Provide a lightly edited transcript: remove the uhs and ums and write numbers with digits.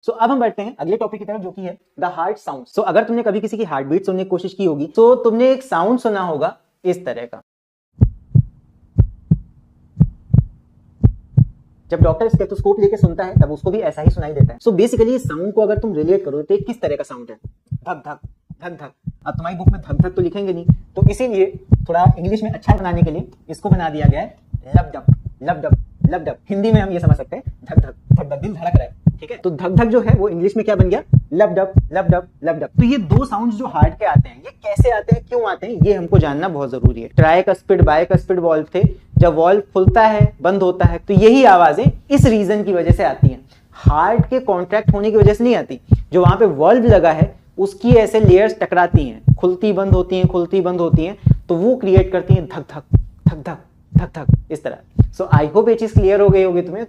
सो अब हम बढ़ते हैं अगले टॉपिक की तरफ जो कि है द हार्ट साउंड। सो अगर तुमने कभी किसी की हार्ट बीट सुनने की कोशिश की होगी तो तुमने एक साउंड सुना होगा इस तरह का। जब डॉक्टर स्टेथोस्कोप लेके सुनता है तब उसको भी ऐसा ही सुनाई देता है। सो बेसिकली इस साउंड को अगर तुम रिलेट करो तो किस तरह का साउंड है, धक धक धक धक। अब तुम्हारी बुक में धक धक तो लिखेंगे नहीं, तो इसीलिए थोड़ा इंग्लिश में अच्छा बनाने के लिए इसको बना दिया गया है लब डब लब डब लब डब। हिंदी में हम ये समझ सकते हैं धक धक धक धक, दिल धड़क रहा है, ठीक है। तो धक धक जो है वो इंग्लिश में क्या बन गया, लब डब लब डब लब डब। तो ये दो साउंड जो हार्ट के आते हैं ये कैसे आते हैं, क्यों आते हैं, ये हमको जानना बहुत जरूरी है। ट्राइकस्पिड बाइकस्पिड वॉल्व थे, जब वॉल्व खुलता है बंद होता है तो यही आवाजें इस रीजन की वजह से आती हैं। हार्ट के कॉन्ट्रैक्ट होने की वजह से नहीं आती, जो वहां पे वॉल्व लगा है उसकी ऐसे लेयर्स टकराती हैं, खुलती बंद होती हैं खुलती बंद होती हैं, तो वो क्रिएट करती हैं धक धक धक धक धक धक इस तरह। सो आई होप ये चीज क्लियर हो गई होगी तुम्हें।